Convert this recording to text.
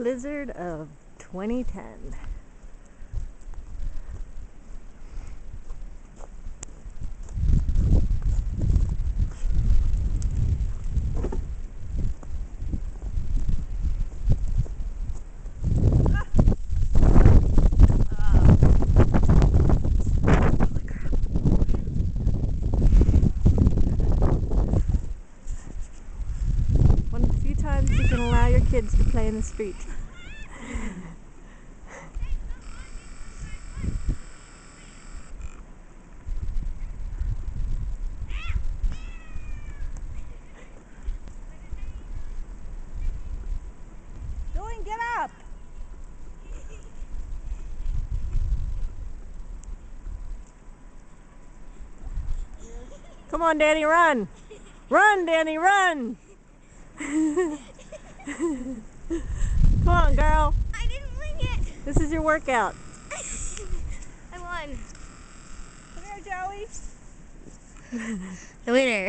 blizzard of 2010. One of the few times you can allow your kids to play in the street. Dylan, get up! Come on, Danny, run! Run, Danny, run! Come on, girl. I didn't win it! This is your workout. I won. Come here, Joey. The winner.